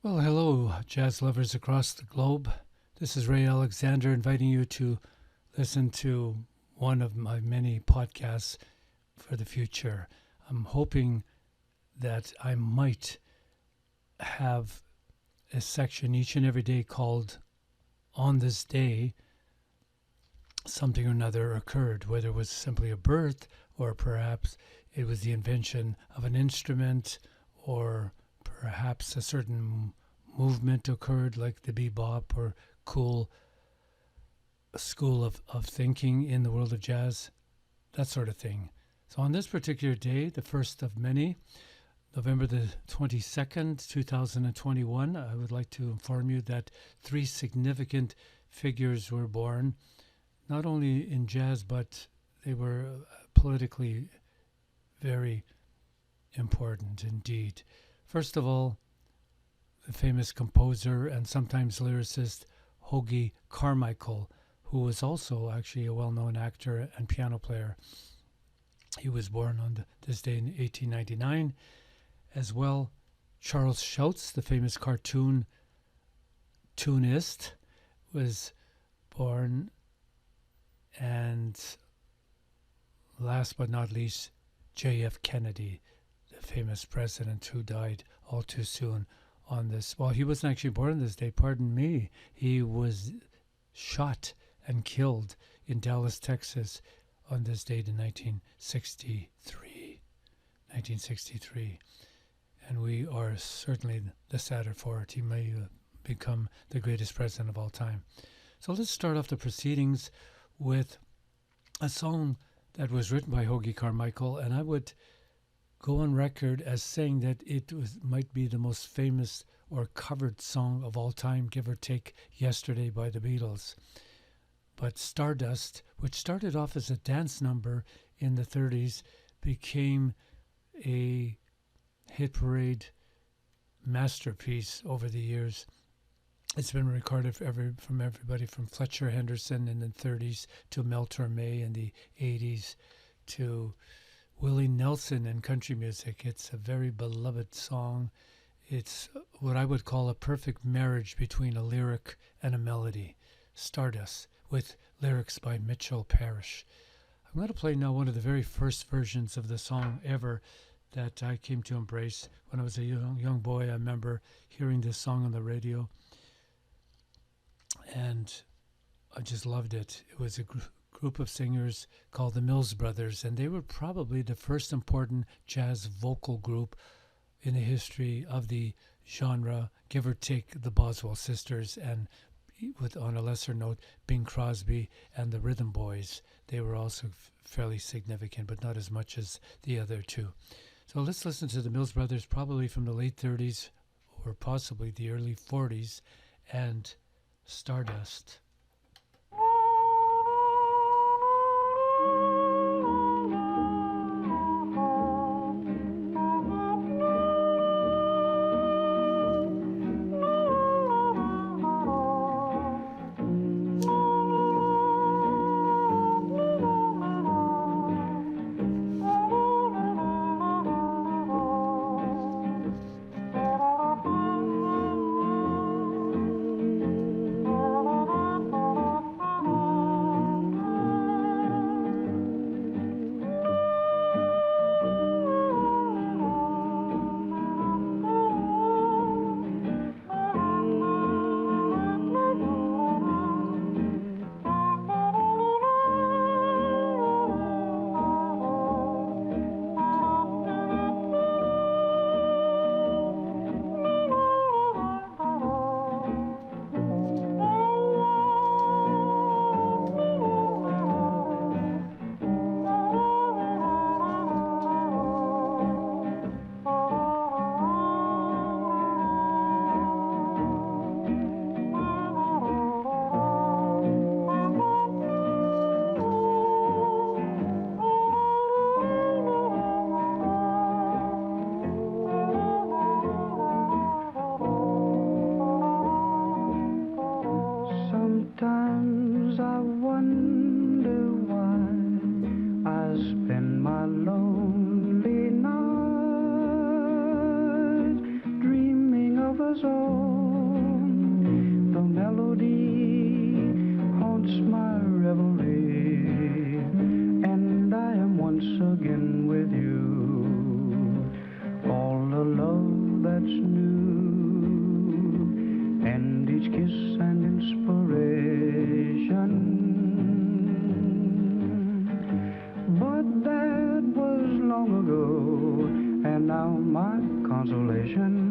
Well, hello, jazz lovers across the globe. This is Ray Alexander inviting you to listen to one of my many podcasts for the future. I'm hoping that I might have a section each and every day called On This Day, something or another occurred, whether it was simply a birth or perhaps it was the invention of an instrument or perhaps a certain movement occurred like the bebop or cool school of thinking in the world of jazz, that sort of thing. So on this particular day, the first of many, November the 22nd, 2021, I would like to inform you that three significant figures were born, not only in jazz, but they were politically very important indeed. First of all, the famous composer and sometimes lyricist Hoaagy Carmichael, who was also actually a well-known actor and piano player. He was born on this day in 1899. As well, Charles Schulz, the famous cartoonist, was born. And last but not least, J.F. Kennedy, the famous president who died all too soon on this. Well, he wasn't actually born on this day, pardon me. He was shot and killed in Dallas, Texas on this date in 1963. And we are certainly the sadder for it. He may become the greatest president of all time. So let's start off the proceedings with a song that was written by Hoaagy Carmichael, and I would go on record as saying that might be the most famous or covered song of all time, give or take Yesterday by the Beatles. But Stardust, which started off as a dance number in the 30s, became a hit parade masterpiece over the years. It's been recorded from everybody from Fletcher Henderson in the 30s to Mel Torme in the 80s to Willie Nelson in country music. It's a very beloved song. It's what I would call a perfect marriage between a lyric and a melody. Stardust, with lyrics by Mitchell Parrish. I'm going to play now one of the very first versions of the song ever that I came to embrace when I was a young boy. I remember hearing this song on the radio, and I just loved it. It was a group of singers called the Mills Brothers, and they were probably the first important jazz vocal group in the history of the genre, give or take the Boswell sisters, and on a lesser note, Bing Crosby and the Rhythm Boys. They were also fairly significant, but not as much as the other two. So let's listen to the Mills Brothers, probably from the late 30s or possibly the early 40s, and Stardust. was on. The melody haunts my reverie, and I am once again with you. All the love that's new, and each kiss and inspiration. But that was long ago, and now my consolation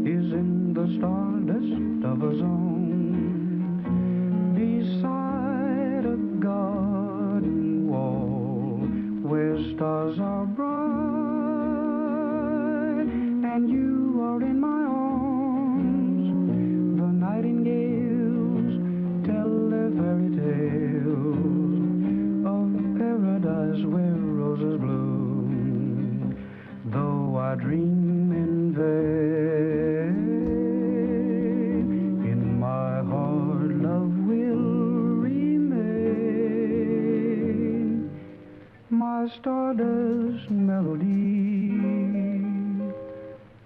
is in the stardust of a zone, beside a garden wall where stars are bright, and you are in my arms. The nightingales tell their fairy tales of paradise where roses bloom, though I dream in vain. In my heart love will remain, my stardust melody,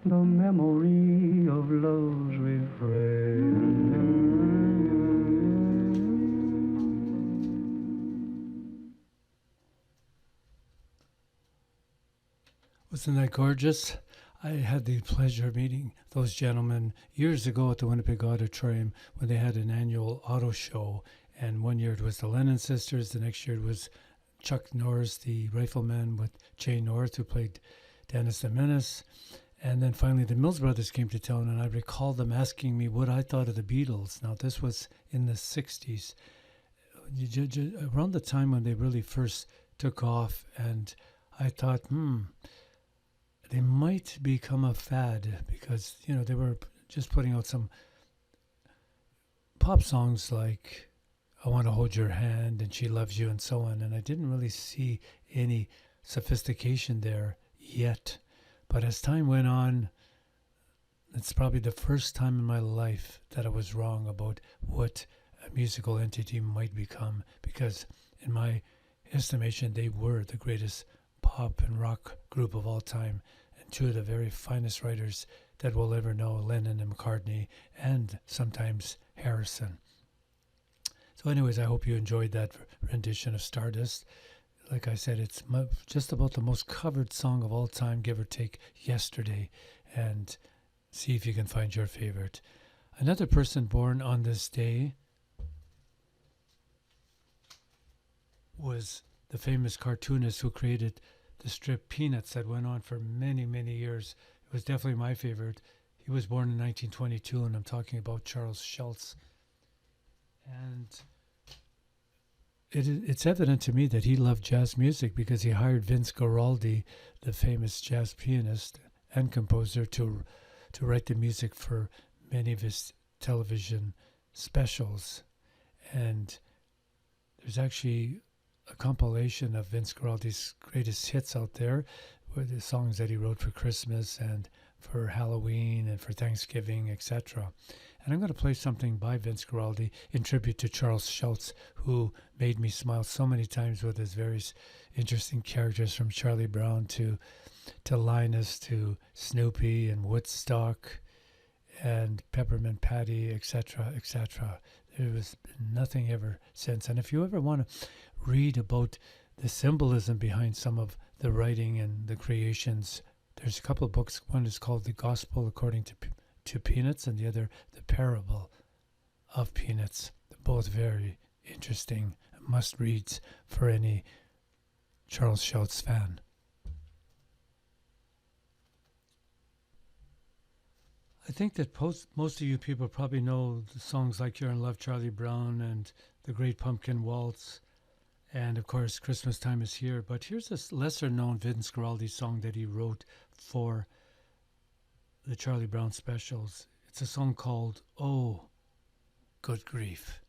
the memory of love's refrain. Wasn't that gorgeous? I had the pleasure of meeting those gentlemen years ago at the Winnipeg Auditorium when they had an annual auto show. And one year it was the Lennon Sisters, the next year it was Chuck Norris, the rifleman with Jay North, who played Dennis the Menace. And then finally the Mills Brothers came to town, and I recall them asking me what I thought of the Beatles. Now, this was in the 60s, around the time when they really first took off, and I thought, they might become a fad because, they were just putting out some pop songs like I Want to Hold Your Hand and She Loves You and so on, and I didn't really see any sophistication there yet. But as time went on, it's probably the first time in my life that I was wrong about what a musical entity might become, because in my estimation, they were the greatest pop and rock group of all time, and two of the very finest writers that we'll ever know, Lennon and McCartney, and sometimes Harrison. So anyways, I hope you enjoyed that rendition of Stardust. Like I said, it's just about the most covered song of all time, give or take yesterday, and see if you can find your favorite. Another person born on this day was the famous cartoonist who created the strip Peanuts that went on for many, many years. It was definitely my favorite. He was born in 1922, and I'm talking about Charles Schulz. And it's evident to me that he loved jazz music because he hired Vince Guaraldi, the famous jazz pianist and composer, to write the music for many of his television specials. And there's actually a compilation of Vince Guaraldi's greatest hits out there, with the songs that he wrote for Christmas and for Halloween and for Thanksgiving, etc. And I'm going to play something by Vince Guaraldi in tribute to Charles Schulz, who made me smile so many times with his various interesting characters, from Charlie Brown to Linus to Snoopy and Woodstock and Peppermint Patty, etc., etc. There was nothing ever since. And if you ever want to read about the symbolism behind some of the writing and the creations, there's a couple of books. One is called The Gospel According to Peanuts, and the other, The Parable of Peanuts. They're both very interesting must-reads for any Charles Schulz fan. I think that most of you people probably know the songs like You're in Love, Charlie Brown, and The Great Pumpkin Waltz, and of course Christmas Time Is Here. But here's a lesser-known Vince Guaraldi song that he wrote for the Charlie Brown specials. It's a song called Oh, Good Grief.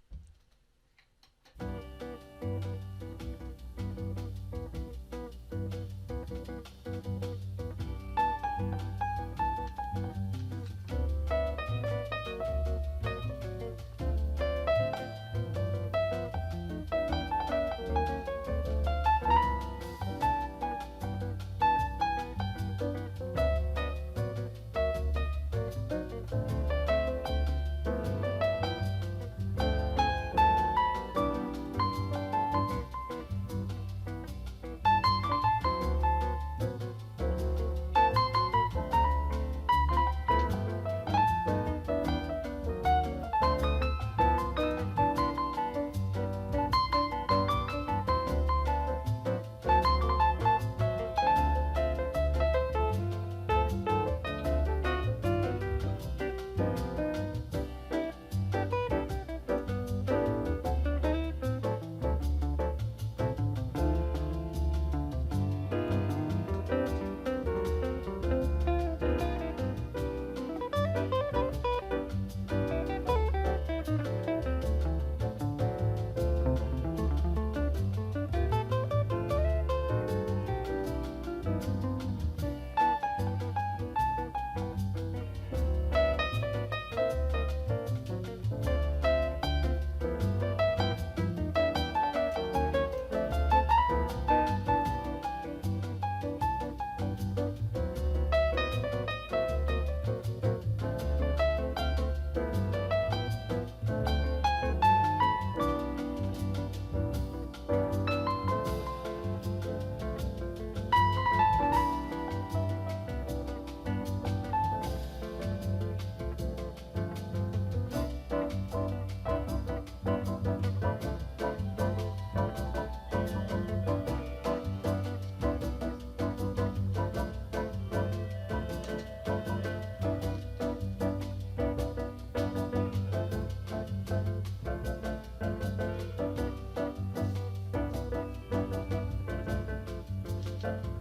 Bye.